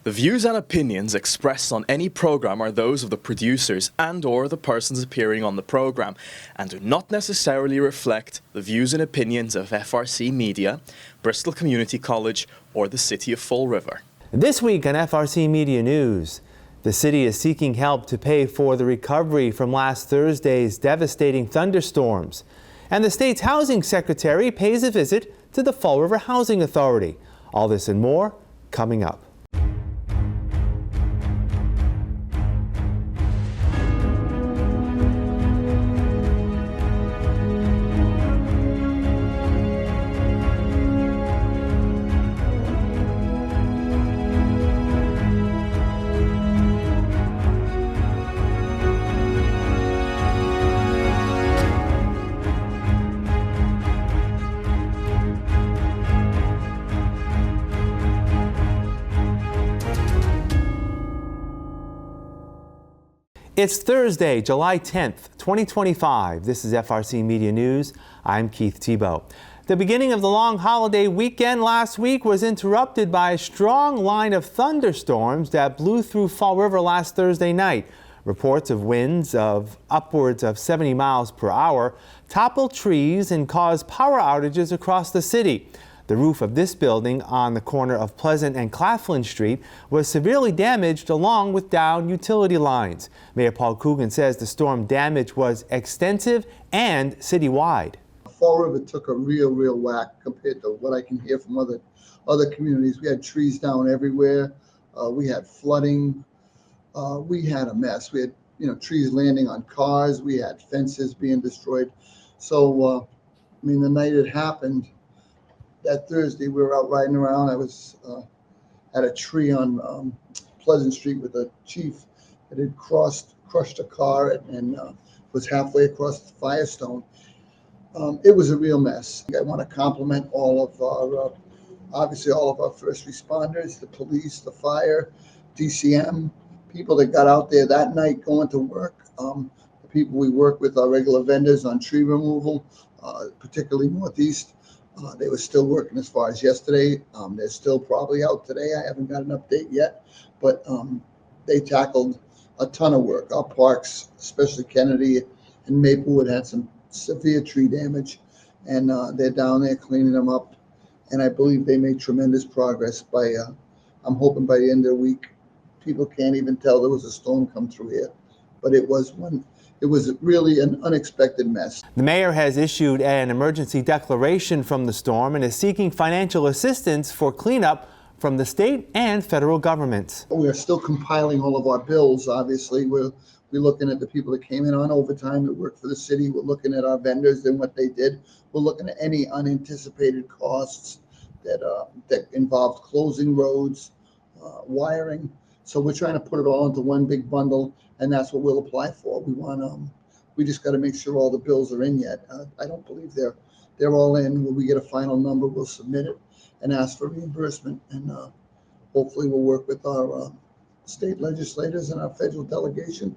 The views and opinions expressed on any program are those of the producers and/or the persons appearing on the program and do not necessarily reflect the views and opinions of FRCMedia, Bristol Community College, or the City of Fall River. This week on FRCmedia News, the city is seeking help to pay for the recovery from last Thursday's devastating thunderstorms. And the state's housing secretary pays a visit to the Fall River Housing Authority. All this and more coming up. It's Thursday, July 10th, 2025. This is FRCmedia News. I'm Keith Tebow. The beginning of the long holiday weekend last week was interrupted by a strong line of thunderstorms that blew through Fall River last Thursday night. Reports of winds of upwards of 70 miles per hour toppled trees and caused power outages across the city. The roof of this building on the corner of Pleasant and Claflin Street was severely damaged along with downed utility lines. Mayor Paul Coogan says the storm damage was extensive and citywide. Fall River took a real whack compared to what I can hear from other communities. We had trees down everywhere. We had flooding. We had a mess. We had trees landing on cars. We had fences being destroyed. So the night it happened, that Thursday, we were out riding around. I was at a tree on Pleasant Street with a chief that had crushed a car and was halfway across the Firestone. It was a real mess. I want to compliment all of our, obviously all of our first responders, the police, the fire, DCM, people that got out there that night going to work, the people we work with, our regular vendors on tree removal, particularly Northeast. They were still working as far as yesterday. They're still probably out today. I haven't got an update yet, but they tackled a ton of work. Our parks, especially Kennedy and Maplewood, had some severe tree damage, and they're down there cleaning them up. And I believe they made tremendous progress by, I'm hoping by the end of the week, people can't even tell there was a storm come through here, but it was one. It was really an unexpected mess. The mayor has issued an emergency declaration from the storm and is seeking financial assistance for cleanup from the state and federal governments. We are still compiling all of our bills. Obviously, we're looking at the people that came in on overtime that worked for the city. We're looking at our vendors and what they did. We're looking at any unanticipated costs that involved closing roads, wiring. So we're trying to put it all into one big bundle, and that's what we'll apply for. We just got to make sure all the bills are in yet. I don't believe they're all in. When we get a final number, we'll submit it and ask for reimbursement, and hopefully we'll work with our state legislators and our federal delegation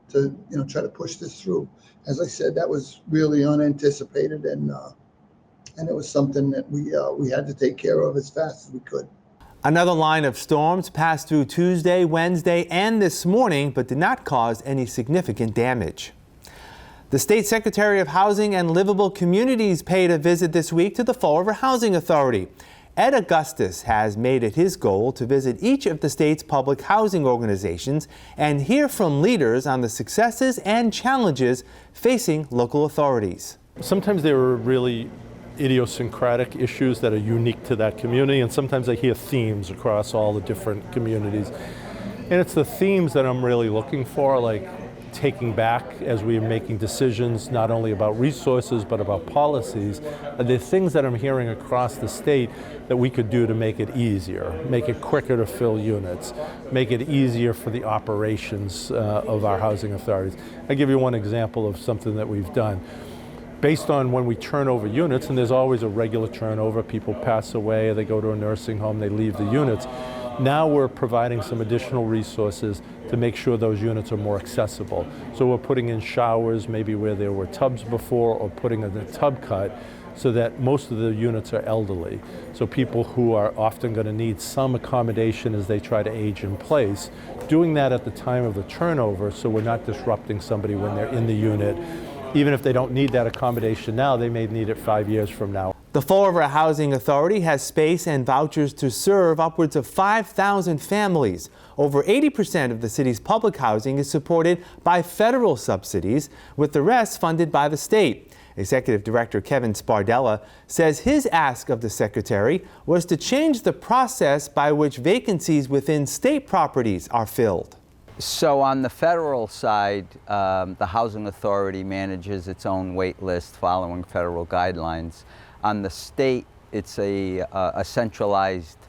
to try to push this through. As I said, that was really unanticipated, and it was something that we had to take care of as fast as we could. Another line of storms passed through Tuesday, Wednesday, and this morning, but did not cause any significant damage. The State Secretary of Housing and Livable Communities paid a visit this week to the Fall River Housing Authority. Ed Augustus has made it his goal to visit each of the state's public housing organizations and hear from leaders on the successes and challenges facing local authorities. Sometimes there are really idiosyncratic issues that are unique to that community, and sometimes I hear themes across all the different communities. And it's the themes that I'm really looking for, like taking back as we are making decisions not only about resources but about policies. The things that I'm hearing across the state that we could do to make it easier, make it quicker to fill units, make it easier for the operations of our housing authorities. I'll give you one example of something that we've done. Based on when we turn over units, and there's always a regular turnover, people pass away, they go to a nursing home, they leave the units. Now we're providing some additional resources to make sure those units are more accessible. So we're putting in showers, maybe where there were tubs before, or putting in a tub cut, so that most of the units are elderly. So people who are often going to need some accommodation as they try to age in place, doing that at the time of the turnover so we're not disrupting somebody when they're in the unit. Even if they don't need that accommodation now, they may need it 5 years from now. The Fall River Housing Authority has space and vouchers to serve upwards of 5,000 families. Over 80% of the city's public housing is supported by federal subsidies, with the rest funded by the state. Executive Director Kevin Spardella says his ask of the Secretary was to change the process by which vacancies within state properties are filled. So on the federal side, the Housing Authority manages its own wait list following federal guidelines. On the state, it's a centralized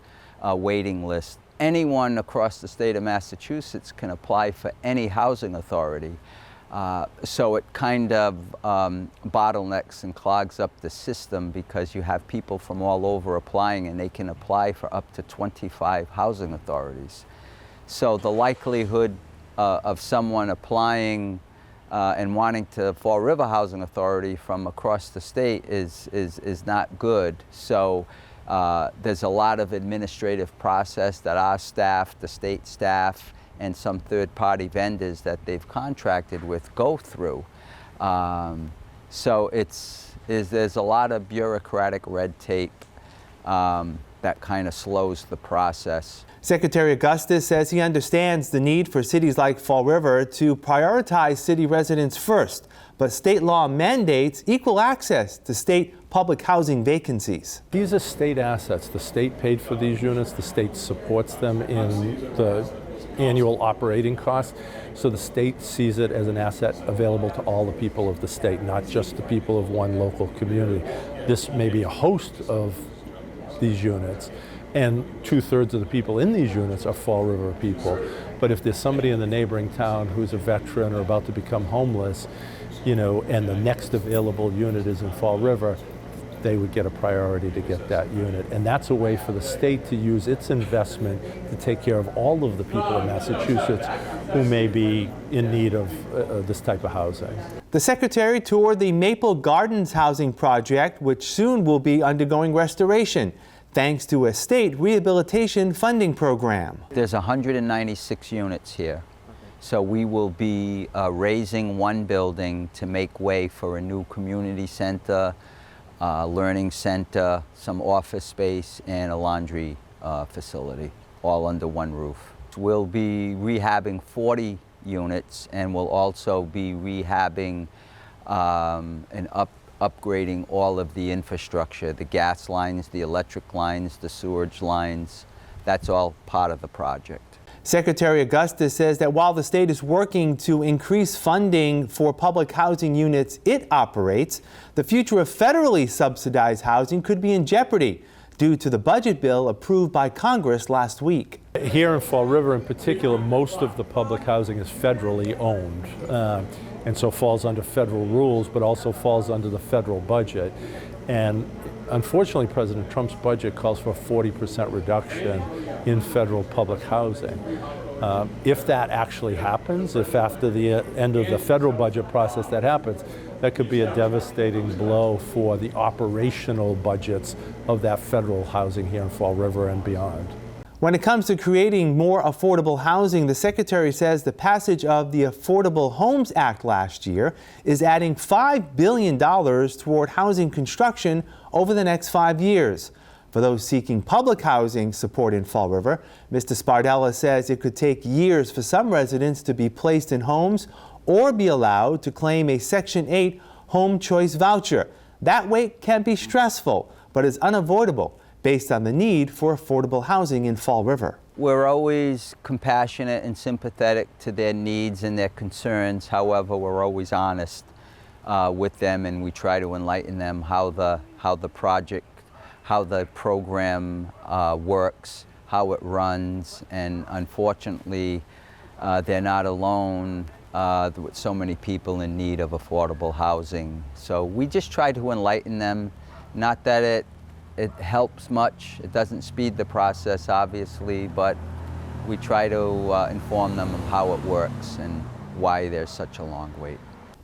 waiting list. Anyone across the state of Massachusetts can apply for any housing authority. So it kind of bottlenecks and clogs up the system because you have people from all over applying, and they can apply for up to 25 housing authorities. So the likelihood of someone applying and wanting to Fall River Housing Authority from across the state is not good. So there's a lot of administrative process that our staff, the state staff, and some third-party vendors that they've contracted with go through. So there's a lot of bureaucratic red tape that kind of slows the process. Secretary Augustus says he understands the need for cities like Fall River to prioritize city residents first, but state law mandates equal access to state public housing vacancies. These are state assets. The state paid for these units. The state supports them in the annual operating costs. So the state sees it as an asset available to all the people of the state, not just the people of one local community. This may be a host of these units, and 2/3 of the people in these units are Fall River people. But if there's somebody in the neighboring town who's a veteran or about to become homeless, and the next available unit is in Fall River, they would get a priority to get that unit. And that's a way for the state to use its investment to take care of all of the people in Massachusetts who may be in need of this type of housing. The Secretary toured the Maple Gardens housing project, which soon will be undergoing restoration, thanks to a state rehabilitation funding program. There's 196 units here. So we will be raising one building to make way for a new community center, learning center, some office space, and a laundry facility, all under one roof. We'll be rehabbing 40 units, and we'll also be rehabbing and upgrading all of the infrastructure, the gas lines, the electric lines, the sewage lines. That's all part of the project. Secretary Augustus says that while the state is working to increase funding for public housing units it operates, the future of federally subsidized housing could be in jeopardy due to the budget bill approved by Congress last week. Here in Fall River in particular, most of the public housing is federally owned, and so falls under federal rules, but also falls under the federal budget. And unfortunately, President Trump's budget calls for a 40% reduction in federal public housing. If that actually happens, if after the end of the federal budget process that happens, that could be a devastating blow for the operational budgets of that federal housing here in Fall River and beyond. When it comes to creating more affordable housing, the Secretary says the passage of the Affordable Homes Act last year is adding $5 billion toward housing construction over the next 5 years. For those seeking public housing support in Fall River, Mr. Spardella says it could take years for some residents to be placed in homes or be allowed to claim a Section 8 home choice voucher. That wait can be stressful, but is unavoidable based on the need for affordable housing in Fall River. We're always compassionate and sympathetic to their needs and their concerns. However, we're always honest with them, and we try to enlighten them how the program works, how it runs, and unfortunately, they're not alone with so many people in need of affordable housing. So we just try to enlighten them, not that it helps much. It doesn't speed the process, obviously, but we try to inform them of how it works and why there's such a long wait.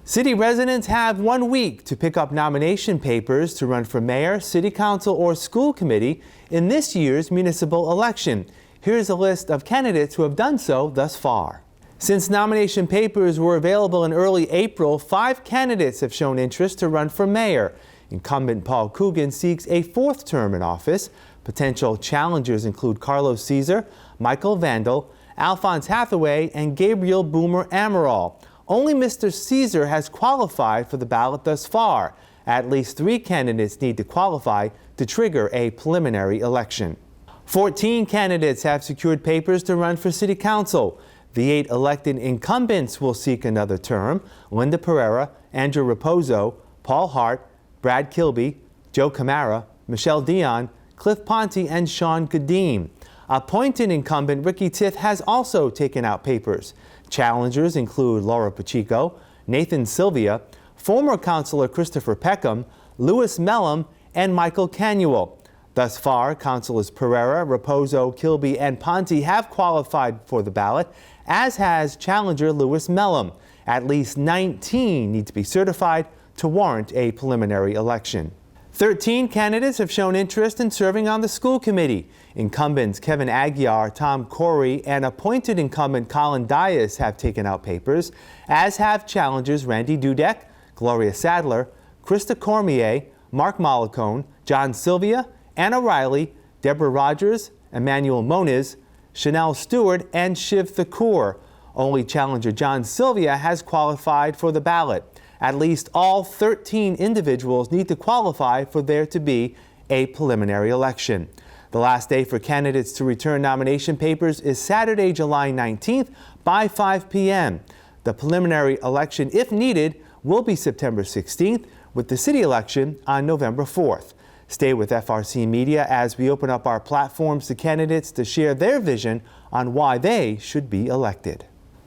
City residents have 1 week to pick up nomination papers to run for mayor, city council, or school committee in this year's municipal election. Here's a list of candidates who have done so thus far. Since nomination papers were available in early April, 5 candidates have shown interest to run for mayor. Incumbent Paul Coogan seeks a 4th term in office. Potential challengers include Carlos Caesar, Michael Vandal, Alphonse Hathaway, and Gabriel Boomer Amaral. Only Mr. Caesar has qualified for the ballot thus far. At least 3 candidates need to qualify to trigger a preliminary election. 14 candidates have secured papers to run for city council. The 8 elected incumbents will seek another term: Linda Pereira, Andrew Raposo, Paul Hart, Brad Kilby, Joe Camara, Michelle Dion, Cliff Ponte, and Sean Goodine. Appointed incumbent Ricky Tith has also taken out papers. Challengers include Laura Pacheco, Nathan Sylvia, former councilor Christopher Peckham, Louis Mellum, and Michael Canuel. Thus far, councilors Pereira, Raposo, Kilby, and Ponte have qualified for the ballot, as has challenger Louis Mellum. At least 19 need to be certified to warrant a preliminary election. 13 candidates have shown interest in serving on the school committee. Incumbents Kevin Aguiar, Tom Corey, and appointed incumbent Colin Dias have taken out papers, as have challengers Randy Dudek, Gloria Sadler, Krista Cormier, Mark Mollicone, John Sylvia, Anna Riley, Deborah Rogers, Emmanuel Moniz, Chanel Stewart, and Shiv Thakur. Only challenger John Sylvia has qualified for the ballot. At least all 13 individuals need to qualify for there to be a preliminary election. The last day for candidates to return nomination papers is Saturday, July 19th by 5 p.m. The preliminary election, if needed, will be September 16th, with the city election on November 4th. Stay with FRC Media as we open up our platforms to candidates to share their vision on why they should be elected.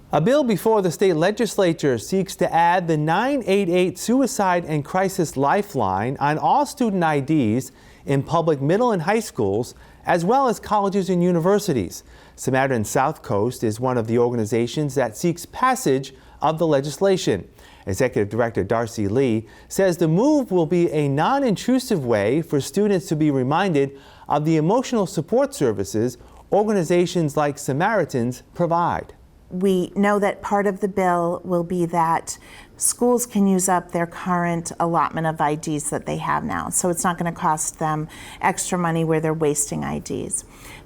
A bill before the state legislature seeks to add the 988 Suicide and Crisis Lifeline on all student IDs in public middle and high schools, as well as colleges and universities. Samaritans Southcoast is one of the organizations that seeks passage of the legislation. Executive Director Darcy Lee says the move will be a non-intrusive way for students to be reminded of the emotional support services organizations like Samaritans provide. We know that part of the bill will be that schools can use up their current allotment of IDs that they have now. So it's not going to cost them extra money where they're wasting IDs.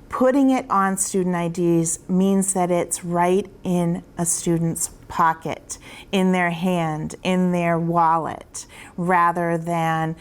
Putting it on student IDs means that it's right in a student's pocket, in their hand, in their wallet, rather than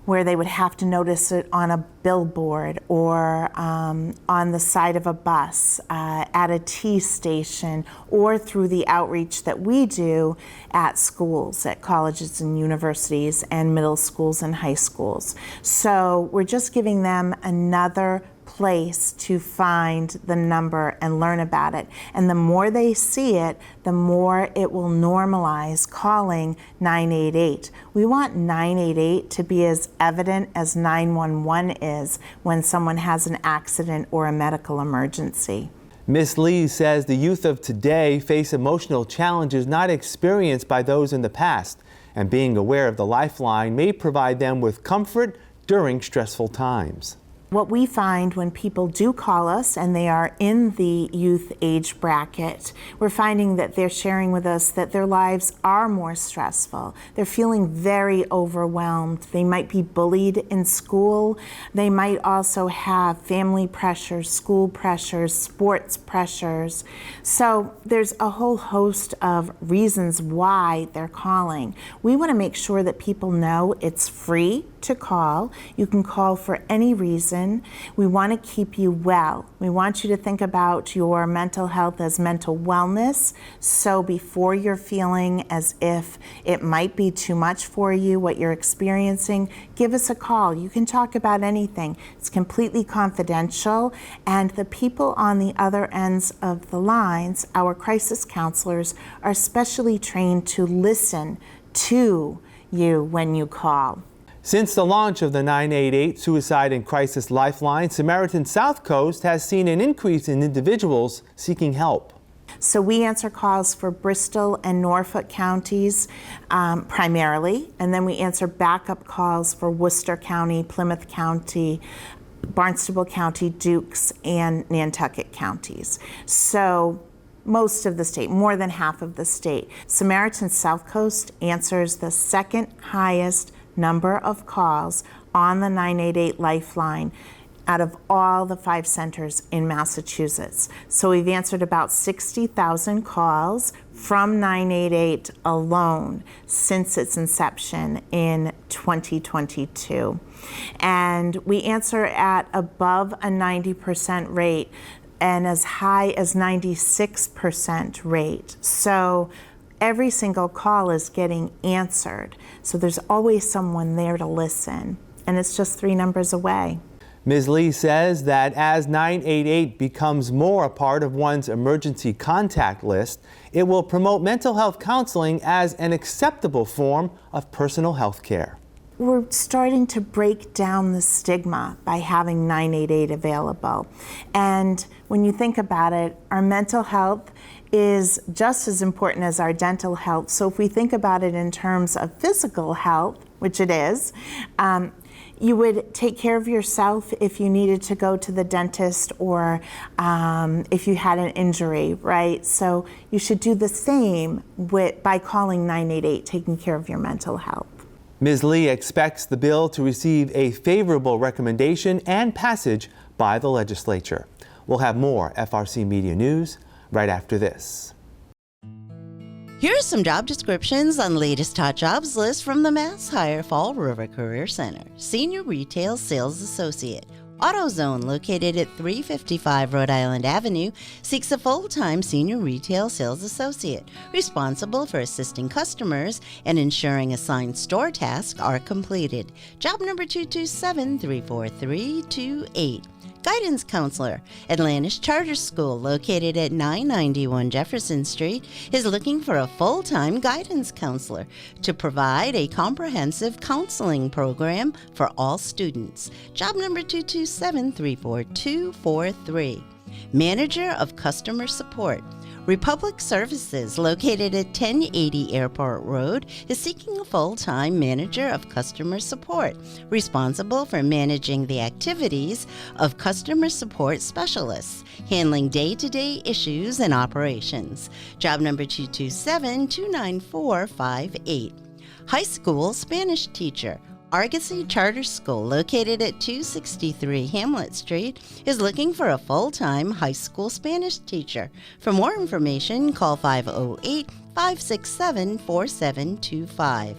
where they would have to notice it on a billboard or on the side of a bus, at a T station, or through the outreach that we do at schools, at colleges and universities and middle schools and high schools. So we're just giving them another place to find the number and learn about it. And the more they see it, the more it will normalize calling 988. We want 988 to be as evident as 911 is when someone has an accident or a medical emergency. Ms. Lee says the youth of today face emotional challenges not experienced by those in the past, and being aware of the lifeline may provide them with comfort during stressful times. What we find when people do call us and they are in the youth age bracket, we're finding that they're sharing with us that their lives are more stressful. They're feeling very overwhelmed. They might be bullied in school. They might also have family pressures, school pressures, sports pressures. So there's a whole host of reasons why they're calling. We want to make sure that people know it's free to call. You can call for any reason. We want to keep you well. We want you to think about your mental health as mental wellness. So before you're feeling as if it might be too much for you, what you're experiencing, give us a call. You can talk about anything. It's completely confidential. And the people on the other ends of the lines, our crisis counselors, are specially trained to listen to you when you call. Since the launch of the 988 Suicide and Crisis Lifeline, Samaritans Southcoast has seen an increase in individuals seeking help. So we answer calls for Bristol and Norfolk counties primarily, and then we answer backup calls for Worcester County, Plymouth County, Barnstable County, Dukes, and Nantucket counties. So most of the state, more than half of the state. Samaritans Southcoast answers the second highest number of calls on the 988 Lifeline out of all the 5 centers in Massachusetts. So we've answered about 60,000 calls from 988 alone since its inception in 2022. And we answer at above a 90% rate and as high as 96% rate. So every single call is getting answered. So there's always someone there to listen. And it's just 3 numbers away. Ms. Lee says that as 988 becomes more a part of one's emergency contact list, it will promote mental health counseling as an acceptable form of personal health care. We're starting to break down the stigma by having 988 available. And when you think about it, our mental health is just as important as our dental health. So if we think about it in terms of physical health, which it is, you would take care of yourself if you needed to go to the dentist or if you had an injury, right? So you should do the same by calling 988, taking care of your mental health. Ms. Lee expects the bill to receive a favorable recommendation and passage by the legislature. We'll have more FRC Media News right after this. Here are some job descriptions on the latest hot jobs list from the Mass Hire Fall River Career Center. Senior Retail Sales Associate. AutoZone, located at 355 Rhode Island Avenue, seeks a full-time senior retail sales associate responsible for assisting customers and ensuring assigned store tasks are completed. Job number 227-34328. Guidance Counselor. Atlantis Charter School, located at 991 Jefferson Street, is looking for a full-time guidance counselor to provide a comprehensive counseling program for all students. Job number 227-34243. Manager of Customer Support. Republic Services, located at 1080 Airport Road, is seeking a full-time manager of customer support, responsible for managing the activities of customer support specialists, handling day-to-day issues and operations. Job number 227-29458. High School Spanish Teacher. Argosy Charter School, located at 263 Hamlet Street, is looking for a full-time high school Spanish teacher. For more information, call 508-567-4725.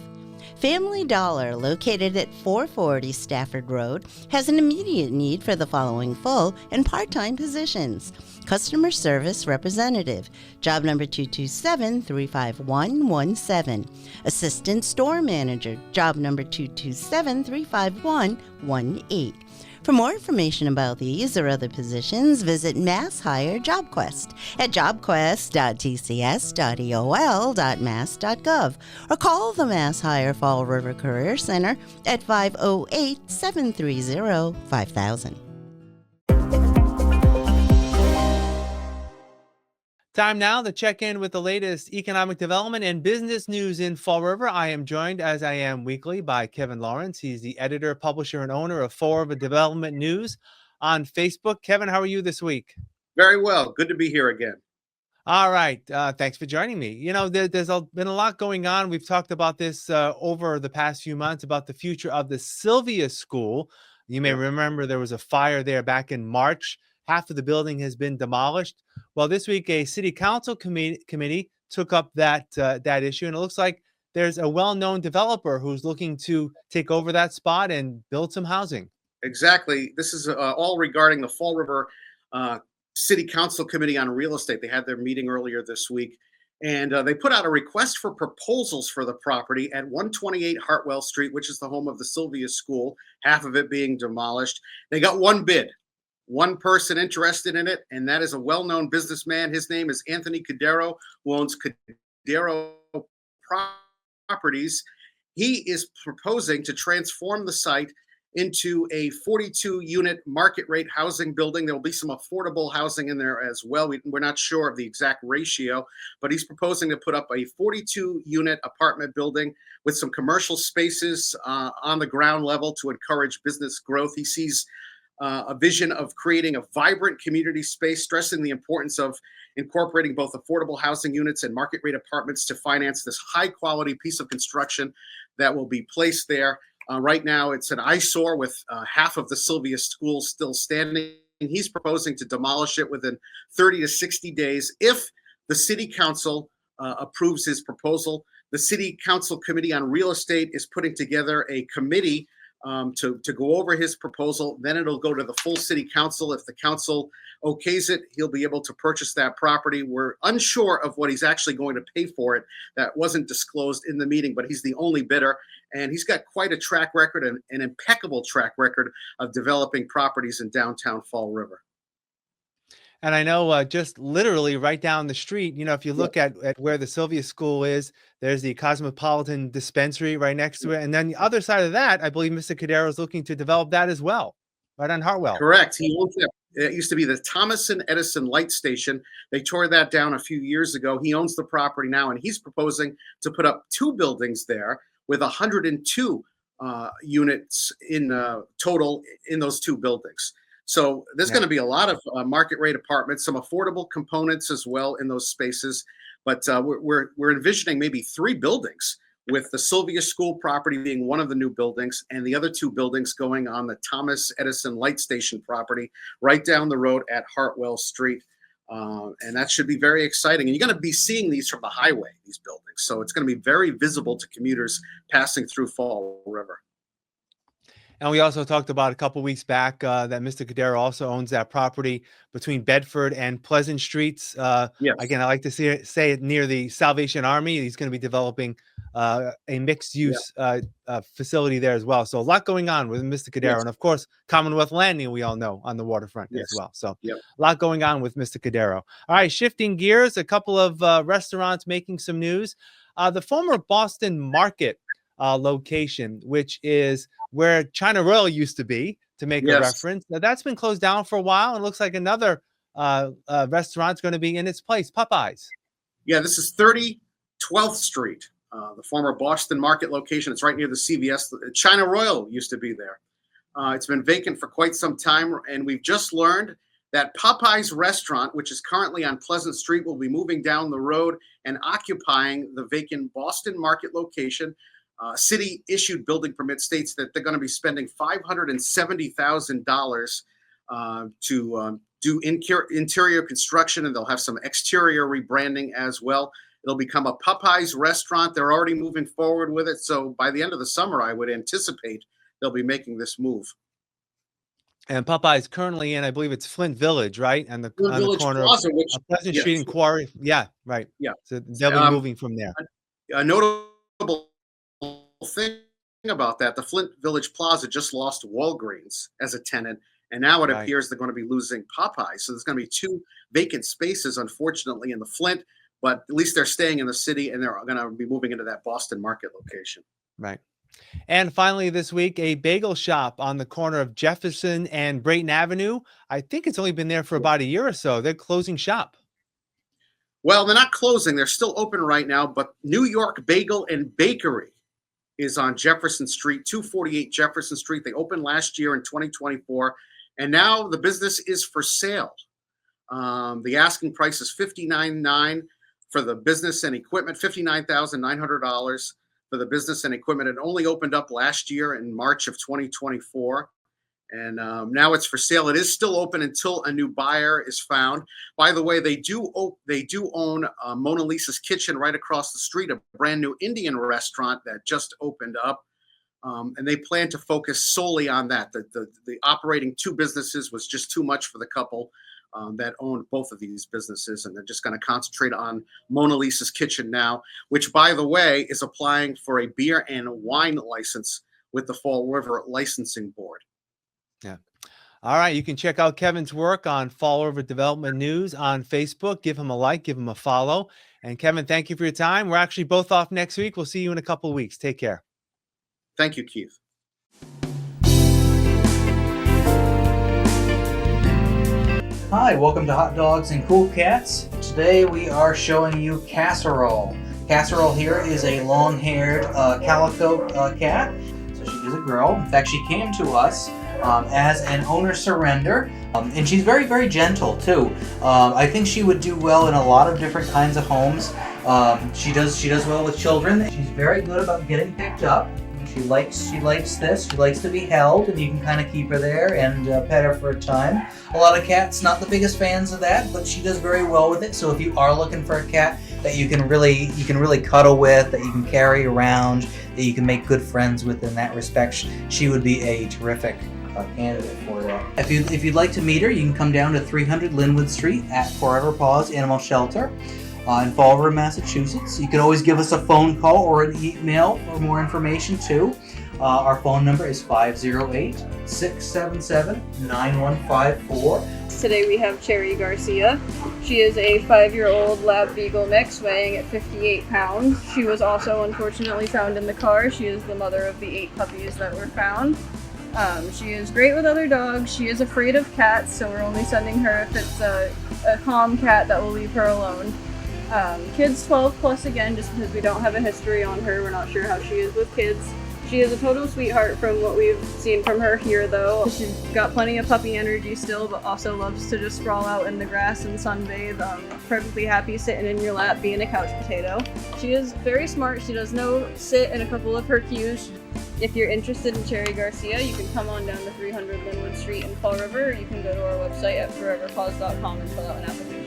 Family Dollar, located at 440 Stafford Road, has an immediate need for the following full and part-time positions. Customer Service Representative, job number 227-35117. Assistant Store Manager, job number 227-35118. For more information about these or other positions, visit Mass Hire JobQuest at jobquest.tcs.eol.mass.gov or call the Mass Hire Fall River Career Center at 508-730-5000. Time now to check in with the latest economic development and business news in Fall River. I am joined, as I am weekly, by Kevin Lawrence. He's the editor, publisher, and owner of Fall River Development News on Facebook. Kevin, how are you this week? Very well. Good to be here again. All right. Thanks for joining me. You know, there's been a lot going on. We've talked about this over the past few months about the future of the Sylvia School. You may remember there was a fire there back in March. Half of the building has been demolished. Well, this week, a city council committee took up that issue, and it looks like there's a well-known developer who's looking to take over that spot and build some housing. Exactly. This is all regarding the Fall River City Council Committee on Real Estate. They had their meeting earlier this week, and they put out a request for proposals for the property at 128 Hartwell Street, which is the home of the Sylvia School, half of it being demolished. They got one bid. One person interested in it, and that is a well-known businessman. His name is Anthony Cadero, who owns Cadero Properties. He is proposing to transform the site into a 42-unit market rate housing building. There will be some affordable housing in there as well. We're not sure of the exact ratio, but he's proposing to put up a 42-unit apartment building with some commercial spaces on the ground level to encourage business growth. He sees a vision of creating a vibrant community space, stressing the importance of incorporating both affordable housing units and market rate apartments to finance this high quality piece of construction that will be placed there. Right now, it's an eyesore with half of the Sylvia School still standing. He's proposing to demolish it within 30 to 60 days if the city council approves his proposal. The city council committee on real estate is putting together a committee to go over his proposal. Then it'll go to the full city council. If the council okays it, he'll be able to purchase that property. We're unsure of what he's actually going to pay for it. That wasn't disclosed in the meeting, but he's the only bidder. And he's got quite a track record, an impeccable track record of developing properties in downtown Fall River. And I know just literally right down the street, if you look at where the Sylvia School is, there's the Cosmopolitan Dispensary right next to it. And then the other side of that, I believe Mr. Cordero is looking to develop that as well, right on Hartwell. Correct. He owns it. It used to be the Thomas and Edison Light Station. They tore that down a few years ago. He owns the property now, and he's proposing to put up 2 buildings there with 102 units in total in those 2 buildings. So there's going to be a lot of market rate apartments, some affordable components as well in those spaces. But we're envisioning maybe 3 buildings, with the Sylvia School property being one of the new buildings and the other 2 buildings going on the Thomas Edison Light Station property right down the road at Hartwell Street. And that should be very exciting. And you're going to be seeing these from the highway, these buildings. So it's going to be very visible to commuters passing through Fall River. And we also talked about a couple weeks back that Mr. Cordero also owns that property between Bedford and Pleasant Streets. Yes. Again, I like to say it near the Salvation Army. He's going to be developing a mixed-use facility there as well. So a lot going on with Mr. Cordero. Yes. And, of course, Commonwealth Landing, we all know, on the waterfront as well. So a lot going on with Mr. Cordero. All right, shifting gears, a couple of restaurants making some news. The former Boston Market location, which is where China Royal used to be, to make a reference. Now, that's been closed down for a while. It looks like another restaurant's going to be in its place, Popeyes. Yeah, this is 12th Street, the former Boston Market location. It's right near the CVS. China Royal used to be there. It's been vacant for quite some time, and we've just learned that Popeyes restaurant, which is currently on Pleasant Street, will be moving down the road and occupying the vacant Boston Market location. City issued building permit states that they're going to be spending $570,000 to do interior construction, and they'll have some exterior rebranding as well. It'll become a Popeyes restaurant. They're already moving forward with it. So by the end of the summer, I would anticipate they'll be making this move. And Popeyes currently in, I believe it's Flint Village, right? And the corner Plaza, of Pleasant Street and Quarry. Yeah, right. Yeah. So they'll be moving from there. A notable thing about that, the Flint Village Plaza just lost Walgreens as a tenant, and now it appears they're going to be losing Popeyes. So there's going to be 2 vacant spaces, unfortunately, in the Flint, but at least they're staying in the city, and they're going to be moving into that Boston Market location. Right. And finally this week, a bagel shop on the corner of Jefferson and Brayton Avenue. I think it's only been there for about a year or so. They're closing shop. Well, they're not closing. They're still open right now, but New York Bagel and Bakery is on Jefferson Street, 248 Jefferson Street. They opened last year in 2024, and now the business is for sale. The asking price is $59,900 for the business and equipment, $59,900 for the business and equipment. It only opened up last year in March of 2024. And now it's for sale. It is still open until a new buyer is found. By the way, they do own Mona Lisa's Kitchen right across the street, a brand new Indian restaurant that just opened up. And they plan to focus solely on that. The operating 2 businesses was just too much for the couple that owned both of these businesses. And they're just going to concentrate on Mona Lisa's Kitchen now, which, by the way, is applying for a beer and wine license with the Fall River Licensing Board. Yeah. All right. You can check out Kevin's work on Fall River Development News on Facebook. Give him a like, give him a follow. And Kevin, thank you for your time. We're actually both off next week. We'll see you in a couple of weeks. Take care. Thank you, Keith. Hi, welcome to Hot Dogs and Cool Cats. Today we are showing you Casserole. Casserole here is a long-haired calico cat. So she is a girl. In fact, she came to us as an owner surrender, and she's very, very gentle too. I think she would do well in a lot of different kinds of homes. She does well with children. She's very good about getting picked up. She likes this. She likes to be held, and you can kind of keep her there and pet her for a time. A lot of cats not the biggest fans of that, but she does very well with it. So if you are looking for a cat that you can really cuddle with, that you can carry around, that you can make good friends with in that respect, she would be a terrific candidate for that. If you'd like to meet her, you can come down to 300 Linwood Street at Forever Paws Animal Shelter in Fall River, Massachusetts. You can always give us a phone call or an email for more information too. Our phone number is 508-677-9154. Today we have Cherry Garcia. She is a 5-year-old Lab Beagle mix weighing at 58 pounds. She was also unfortunately found in the car. She is the mother of the 8 puppies that were found. She is great with other dogs. She is afraid of cats, so we're only sending her if it's a calm cat that will leave her alone. Kids 12 plus again, just because we don't have a history on her. We're not sure how she is with kids. She is a total sweetheart from what we've seen from her here though. She's got plenty of puppy energy still, but also loves to just sprawl out in the grass and sunbathe. Perfectly happy sitting in your lap being a couch potato. She is very smart. She does know sit and a couple of her cues. If you're interested in Cherry Garcia, you can come on down to 300 Linwood Street in Fall River, or you can go to our website at foreverpaws.com and fill out an application.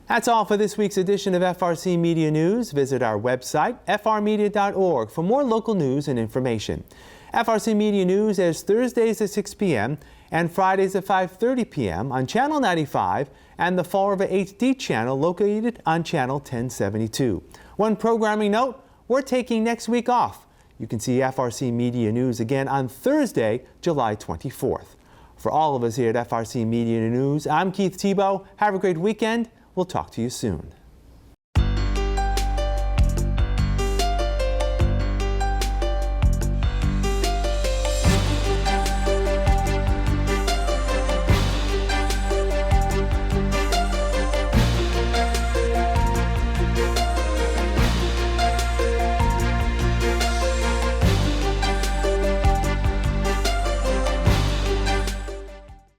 That's all for this week's edition of FRC Media News. Visit our website, frmedia.org, for more local news and information. FRC Media News airs Thursdays at 6 p.m. and Fridays at 5:30 p.m. on Channel 95 and the Fall River HD channel located on Channel 1072. One programming note, we're taking next week off. You can see FRC Media News again on Thursday, July 24th. For all of us here at FRC Media News, I'm Keith Tebow. Have a great weekend. We'll talk to you soon.